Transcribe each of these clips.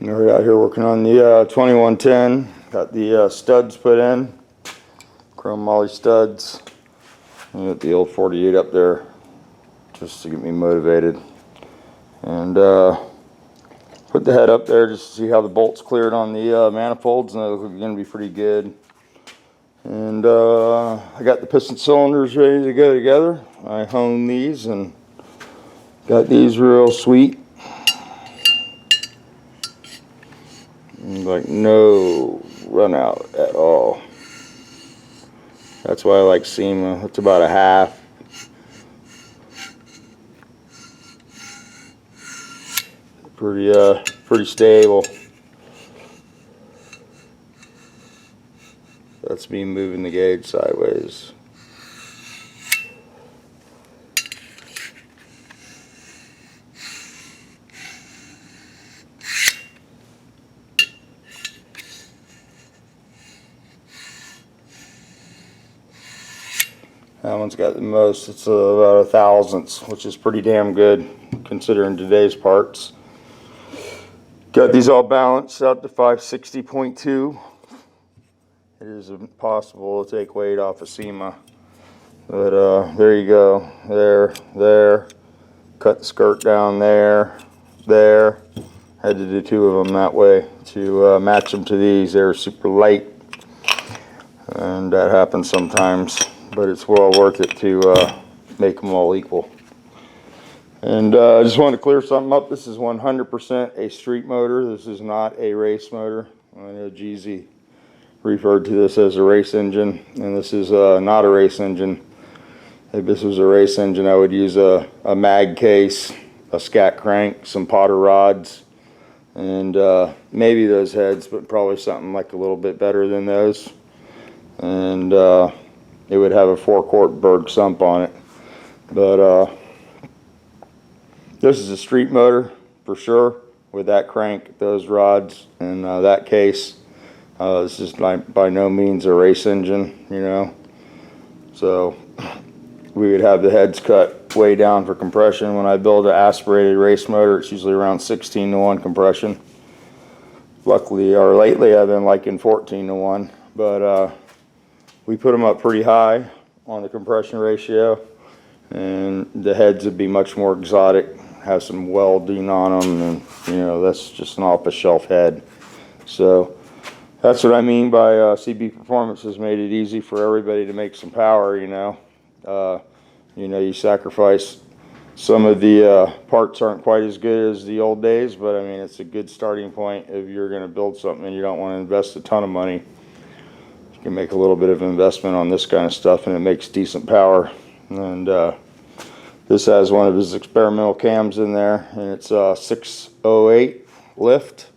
We're out here working on the 2110. Got the studs put in, chrome moly studs. And got the old 48 up there just to get me motivated. And put the head up there just to see how the bolts cleared on the manifolds, and they look going to be pretty good. And I got the piston cylinders ready to go together. I honed these and got these real sweet. Like no run out at all. That's why I like SEMA. It's about a half. Pretty stable. That's me moving the gauge sideways. That one's got the most. It's about a thousandths, which is pretty damn good considering today's parts. Got these all balanced out to 560.2. It is impossible to take weight off of SEMA, but there you go. There. Cut the skirt down there. Had to do two of them that way to match them to these. They're super light, and that happens sometimes, but it's well worth it to make them all equal. And I just wanted to clear something up. This is 100% a street motor. This is not a race motor. I know Jeezy referred to this as a race engine, and this is not a race engine. If this was a race engine, I would use a mag case, a scat crank, some Potter rods, and maybe those heads, but probably something like a little bit better than those. And it would have a 4-quart Berg sump on it. But this is a street motor for sure, with that crank, those rods, and that case. This is by no means a race engine, you know. So we would have the heads cut way down for compression. When I build an aspirated race motor, it's usually around 16-to-1 compression. Luckily, or lately, I've been liking 14-to-1, but we put them up pretty high on the compression ratio, and the heads would be much more exotic, have some welding on them, and you know, that's just an off-the-shelf head. So that's what I mean by CB Performance has made it easy for everybody to make some power, you know. You sacrifice some of the parts aren't quite as good as the old days, but I mean, it's a good starting point if you're going to build something and you don't want to invest a ton of money. You can make a little bit of investment on this kind of stuff and it makes decent power. And this has one of his experimental cams in there, and it's 608 lift,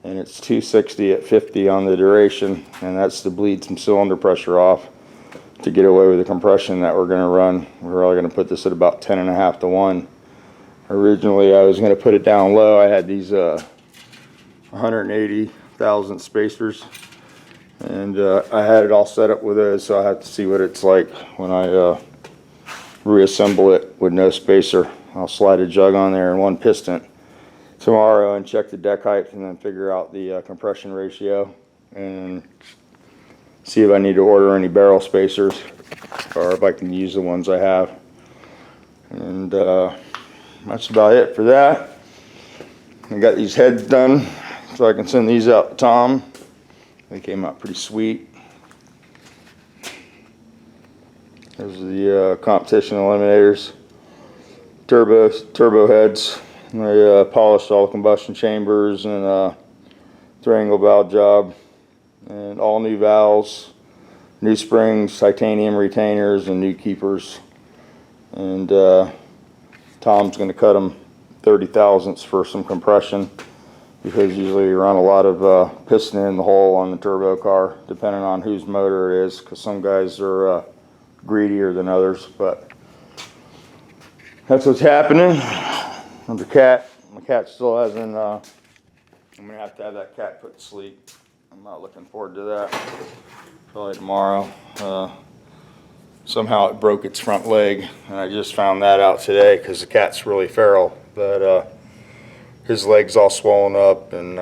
and it's 260 at 50 on the duration, and that's to bleed some cylinder pressure off to get away with the compression that we're going to run. We're only going to put this at about 10.5 to 1. Originally I was going to put it down low. I had these 180,000 spacers, and I had it all set up with those, so I have to see what it's like when I reassemble it with no spacer. I'll slide a jug on there and one piston tomorrow and check the deck height, and then figure out the compression ratio and see if I need to order any barrel spacers or if I can use the ones I have. And that's about it for that. I got these heads done so I can send these out to Tom. They came out pretty sweet. Those are the competition eliminators, turbo heads. I polished all the combustion chambers and triangle valve job, and all new valves, new springs, titanium retainers, and new keepers. And Tom's going to cut them 30 thousandths for some compression, because usually you run a lot of piston in the hole on the turbo car, depending on whose motor it is, because some guys are greedier than others. But that's what's happening. Another cat. My cat still hasn't, I'm going to have that cat put to sleep. I'm not looking forward to that. Probably tomorrow. Somehow it broke its front leg, and I just found that out today because the cat's really feral. But his leg's all swollen up, and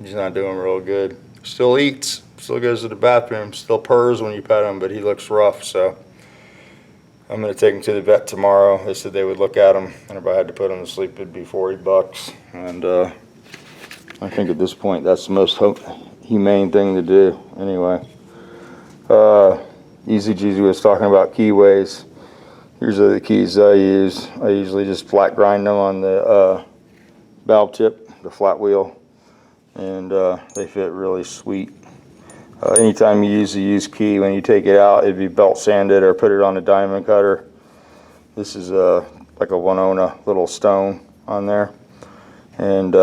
he's not doing real good. Still eats, still goes to the bathroom, still purrs when you pet him, but he looks rough. So I'm going to take him to the vet tomorrow. They said they would look at him, and if I had to put him to sleep, it'd be $40. And I think at this point that's the most humane thing to do. Anyway, Easy Jeezy was talking about keyways. Here's the keys I use. I usually just flat grind them on the valve tip, the flat wheel, and they fit really sweet. Anytime you use the used key, when you take it out, it'd be belt sanded or put it on a diamond cutter. This is like a 1/0 little stone on there, and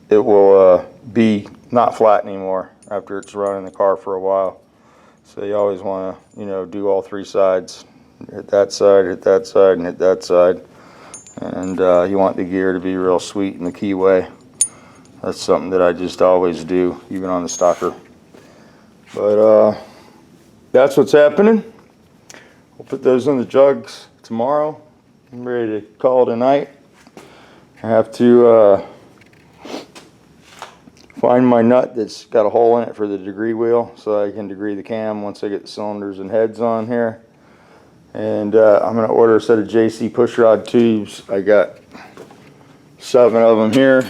it will be not flat anymore after it's run in the car for a while. So you always want to, do all three sides. Hit that side, hit that side, and hit that side. And you want the gear to be real sweet in the keyway. That's something that I just always do, even on the stalker. But that's what's happening. We'll put those in the jugs tomorrow. I'm ready to call it a night. I have to find my nut that's got a hole in it for the degree wheel so I can degree the cam once I get the cylinders and heads on here. And I'm going to order a set of JC pushrod tubes. I got 7 of them here.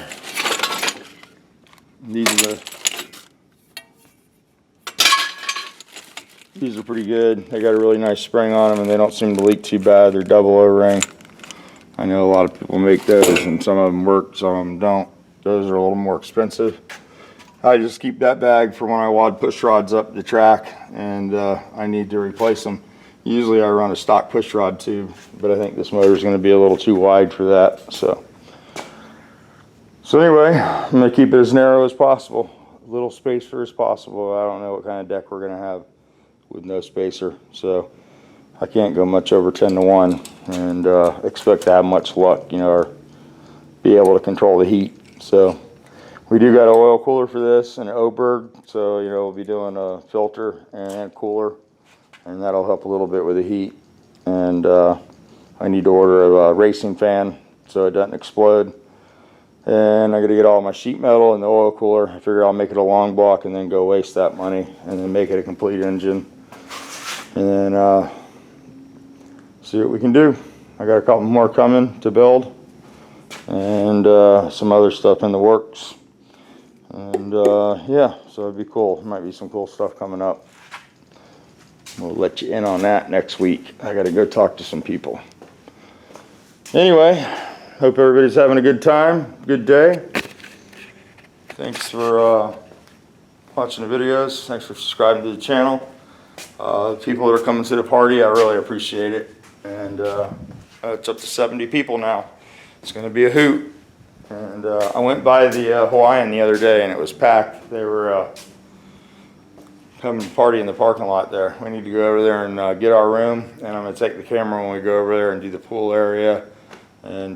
These are pretty good. They got a really nice spring on them, and they don't seem to leak too bad. They're double O-ring. I know a lot of people make those, and some of them work, some of them don't. Those are a little more expensive. I just keep that bag for when I wad push rods up the track, and I need to replace them. Usually I run a stock push rod tube, but I think this motor is going to be a little too wide for that. So anyway, I'm going to keep it as narrow as possible, a little spacer as possible. I don't know what kind of deck we're going to have with no spacer, so I can't go much over 10-to-1 and expect to have much luck, or be able to control the heat. So we do got an oil cooler for this and an Oberg, so we'll be doing a filter and cooler, and that'll help a little bit with the heat. And I need to order a racing fan so it doesn't explode. And I got to get all my sheet metal and the oil cooler. I figure I'll make it a long block and then go waste that money and then make it a complete engine. And then see what we can do. I got a couple more coming to build, and some other stuff in the works. And yeah, so it'd be cool. There might be some cool stuff coming up. We'll let you in on that next week. I got to go talk to some people. Anyway, hope everybody's having a good time, good day. Thanks for watching the videos. Thanks for subscribing to the channel. People that are coming to the party, I really appreciate it. And it's up to 70 people now. It's going to be a hoot. And I went by the Hawaiian the other day, and it was packed. They were coming to party in the parking lot there. We need to go over there and get our room, and I'm going to take the camera when we go over there and do the pool area and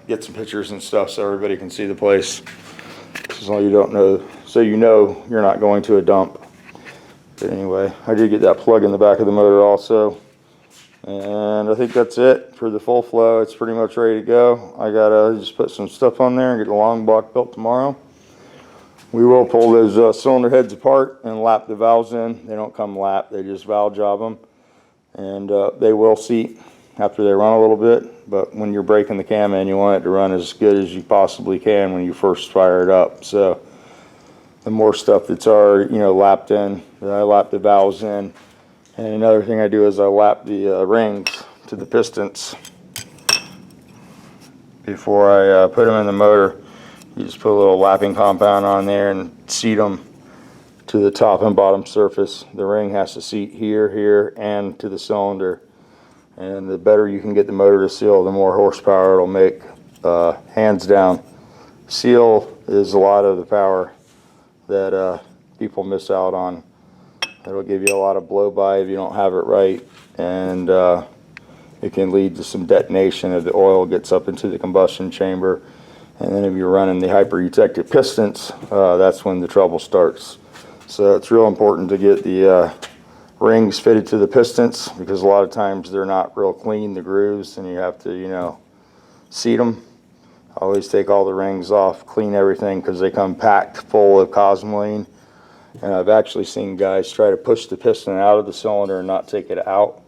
get some pictures and stuff so everybody can see the place. This is all you don't know, so you're not going to a dump. But anyway, I did get that plug in the back of the motor also. And I think that's it for the full flow. It's pretty much ready to go. I gotta just put some stuff on there and get the long block built tomorrow. We will pull those cylinder heads apart and lap the valves in. They don't come lap, they just valve job them. And they will seat after they run a little bit. But when you're breaking the cam in, you want it to run as good as you possibly can when you first fire it up. So the more stuff that's already lapped in, I lap the valves in. And another thing I do is I lap the rings to the pistons before I put them in the motor. You just put a little lapping compound on there and seat them to the top and bottom surface. The ring has to seat here, here, and to the cylinder. And the better you can get the motor to seal, the more horsepower it'll make, hands down. Seal is a lot of the power that people miss out on. It'll give you a lot of blow-by if you don't have it right, and it can lead to some detonation if the oil gets up into the combustion chamber. And then if you're running the hyper-ejected pistons, that's when the trouble starts. So it's real important to get the rings fitted to the pistons, because a lot of times they're not real clean, the grooves, and you have to, seat them. Always take all the rings off, clean everything, because they come packed full of cosmoline. And I've actually seen guys try to push the piston out of the cylinder and not take it out,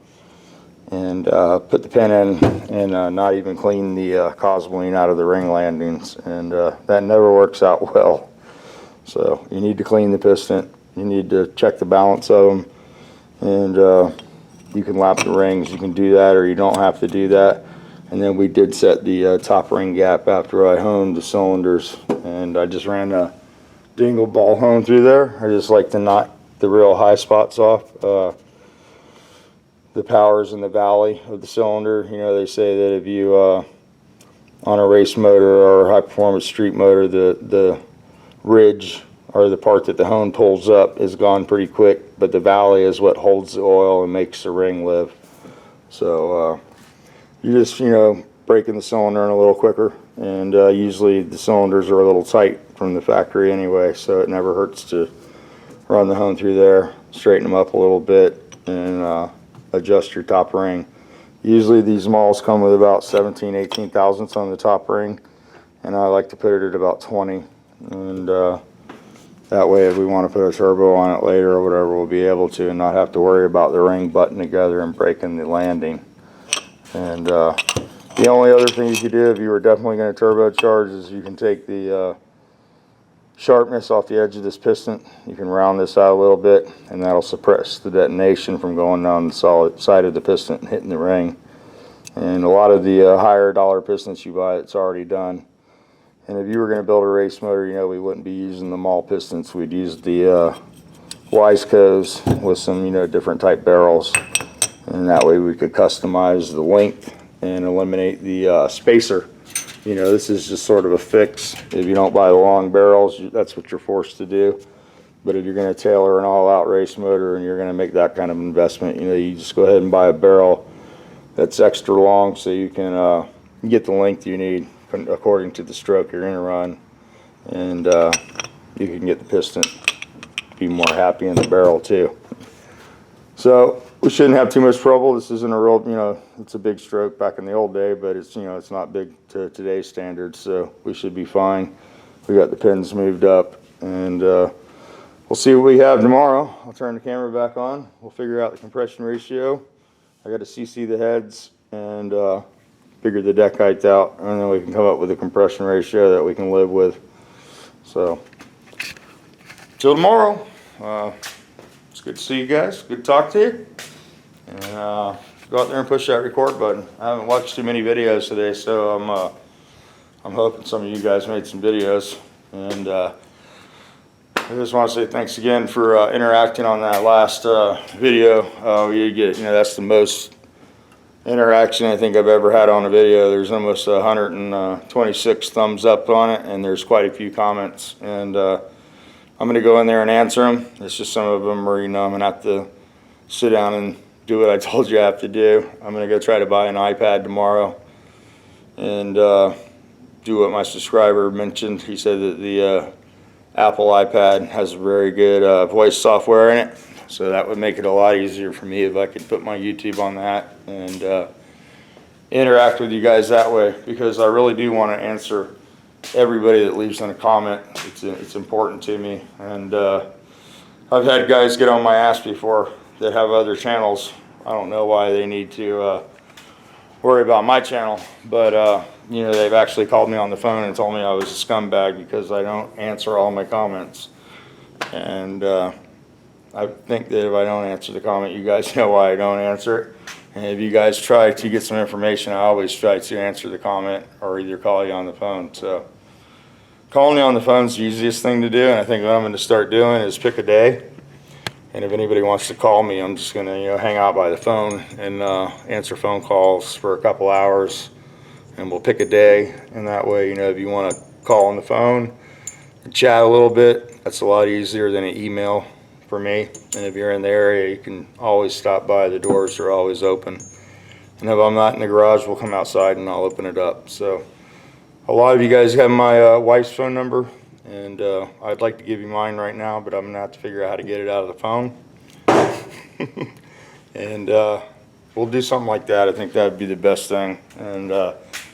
and put the pin in and not even clean the cosmoline out of the ring landings, and that never works out well. So you need to clean the piston, you need to check the balance of them, and you can lap the rings. You can do that, or you don't have to do that. And then we did set the top ring gap after I honed the cylinders, and I just ran a dingle ball hone through there. I just like to knock the real high spots off. The powers in the valley of the cylinder. You know, they say that if you on a race motor or high performance street motor, the ridge, or the part that the hone pulls up, is gone pretty quick, but the valley is what holds the oil and makes the ring live. So you just, you know, breaking the cylinder in a little quicker, and usually the cylinders are a little tight from the factory anyway, so it never hurts to run the hone through there, straighten them up a little bit, and adjust your top ring. Usually these models come with about 17-18 thousandths on the top ring, and I like to put it at about 20, and that way if we want to put a turbo on it later or whatever, we'll be able to, and not have to worry about the ring butting together and breaking the landing. And the only other thing you could do if you were definitely going to turbocharge is you can take the sharpness off the edge of this piston. You can round this out a little bit, and that'll suppress the detonation from going down the solid side of the piston and hitting the ring. And a lot of the higher dollar pistons you buy, it's already done. And if you were going to build a race motor, you know, we wouldn't be using the mall pistons. We'd use the Wiseco's with some, you know, different type barrels. And that way we could customize the length and eliminate the spacer. You know, this is just sort of a fix. If you don't buy the long barrels, that's what you're forced to do. But if you're going to tailor an all-out race motor and you're going to make that kind of investment, you know, you just go ahead and buy a barrel that's extra long, so you can get the length you need according to the stroke you're going to run, and you can get the piston, be more happy in the barrel too. So we shouldn't have too much trouble. This isn't a real, you know, it's a big stroke back in the old day, but it's, you know, it's not big to today's standards, so we should be fine. We got the pins moved up, and we'll see what we have tomorrow. I'll turn the camera back on. We'll figure out the compression ratio. I got to CC the heads and figure the deck height out, and then we can come up with a compression ratio that we can live with. So till tomorrow. It's good to see you guys. Good to talk to you. And go out there and push that record button. I haven't watched too many videos today, so I'm hoping some of you guys made some videos. And I just want to say thanks again for interacting on that last video. You get, you know, that's the most interaction I think I've ever had on a video. There's almost 126 thumbs up on it, and there's quite a few comments. And I'm going to go in there and answer them. It's just some of them are, you know, I'm going to have to sit down and do what I told you I have to do. I'm going to go try to buy an iPad tomorrow and do what my subscriber mentioned. He said that the Apple iPad has very good voice software in it, so that would make it a lot easier for me if I could put my YouTube on that and interact with you guys that way, because I really do want to answer everybody that leaves in a comment. It's important to me, and I've had guys get on my ass before that have other channels. I don't know why they need to worry about my channel, but you know, they've actually called me on the phone and told me I was a scumbag because I don't answer all my comments. And I think that if I don't answer the comment, you guys know why I don't answer it. And if you guys try to get some information, I always try to answer the comment or either call you on the phone. So calling you on the phone is the easiest thing to do, and I think what I'm going to start doing is pick a day. And if anybody wants to call me, I'm just going to, you know, hang out by the phone and answer phone calls for a couple hours, and we'll pick a day. And that way, you know, if you want to call on the phone and chat a little bit, that's a lot easier than an email for me. And if you're in the area, you can always stop by. The doors are always open. And if I'm not in the garage, we'll come outside and I'll open it up. So a lot of you guys have my wife's phone number, and I'd like to give you mine right now, but I'm going to have to figure out how to get it out of the phone. And we'll do something like that. I think that would be the best thing. And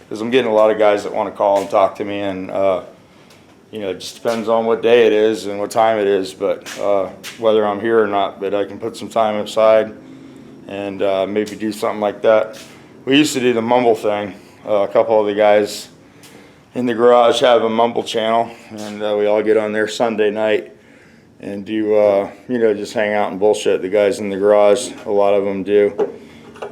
because I'm getting a lot of guys that want to call and talk to me, and you know, it just depends on what day it is and what time it is, but whether I'm here or not. But I can put some time aside and maybe do something like that. We used to do the mumble thing. A couple of the guys in the garage have a mumble channel, and we all get on there Sunday night and do, you know, just hang out and bullshit. The guys in the garage, a lot of them do.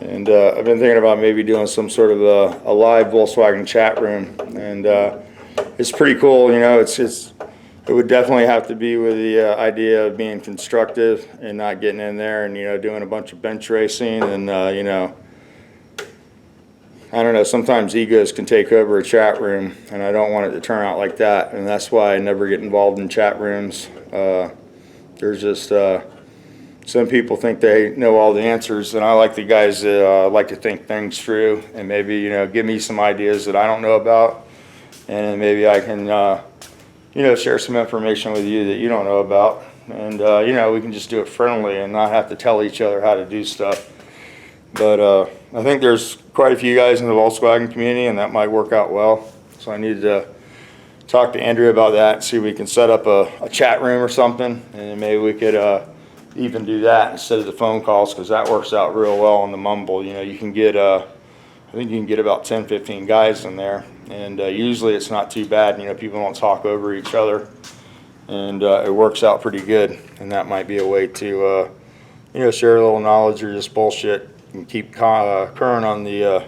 And I've been thinking about maybe doing some sort of a live Volkswagen chat room, and it's pretty cool. You know, it would definitely have to be with the idea of being constructive and not getting in there and, you know, doing a bunch of bench racing and, you know, I don't know, sometimes egos can take over a chat room, and I don't want it to turn out like that, and that's why I never get involved in chat rooms. There's just some people think they know all the answers, and I like the guys that like to think things through and maybe, you know, give me some ideas that I don't know about, and maybe I can, you know, share some information with you that you don't know about, and, you know, we can just do it friendly and not have to tell each other how to do stuff. But I think there's quite a few guys in the Volkswagen community, and that might work out well. So I need to talk to Andrea about that and see if we can set up a chat room or something, and maybe we could even do that instead of the phone calls, because that works out real well on the mumble. You know, you can get, I think you can get about 10, 15 guys in there, and usually it's not too bad. You know, people don't talk over each other, and it works out pretty good. And that might be a way to, you know, share a little knowledge or just bullshit and keep current on the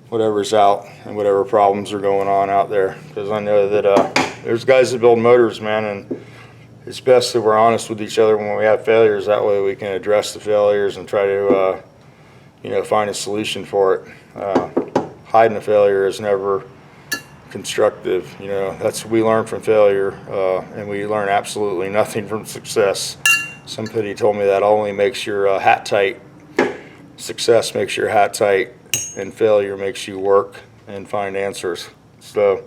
whatever's out and whatever problems are going on out there. Because I know that there's guys that build motors, man, and it's best that we're honest with each other when we have failures. That way we can address the failures and try to, you know, find a solution for it. Hiding a failure is never constructive. You know, we learn from failure, and we learn absolutely nothing from success. Somebody told me that only makes your hat tight. Success makes your hat tight, and failure makes you work and find answers. So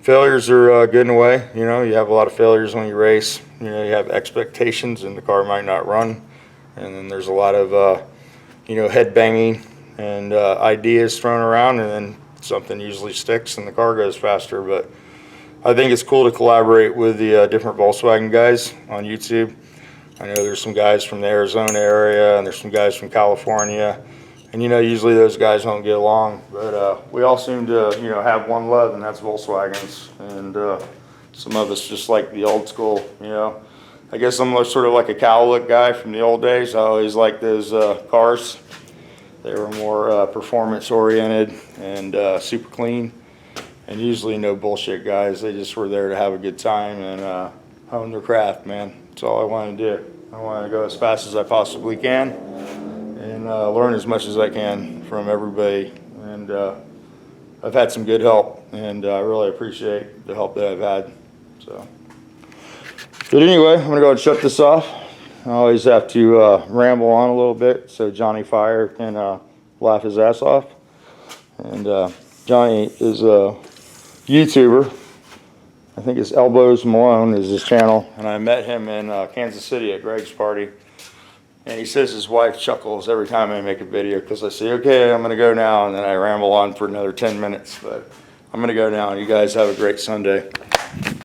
failures are good in a way. You know, you have a lot of failures when you race. You know, you have expectations, and the car might not run. And then there's a lot of, you know, head banging and ideas thrown around, and then something usually sticks and the car goes faster. But I think it's cool to collaborate with the different Volkswagen guys on YouTube. I know there's some guys from the Arizona area, and there's some guys from California, and, you know, usually those guys don't get along, but we all seem to, you know, have one love, and that's Volkswagens. And some of us just like the old school. You know, I guess I'm sort of like a cowlick guy from the old days. I always liked those cars. They were more performance oriented and super clean, and usually no bullshit guys. They just were there to have a good time and hone their craft, man. That's all I want to do. I want to go as fast as I possibly can and learn as much as I can from everybody. And I've had some good help, and I really appreciate the help that I've had. So, but anyway, I'm going to go ahead and shut this off. I always have to ramble on a little bit so Johnny Fire can laugh his ass off. And Johnny is a YouTuber. I think his Elbows Malone is his channel, and I met him in Kansas City at Greg's party, and he says his wife chuckles every time I make a video, because I say, okay, I'm going to go now, and then I ramble on for another 10 minutes, but I'm going to go now, and you guys have a great Sunday.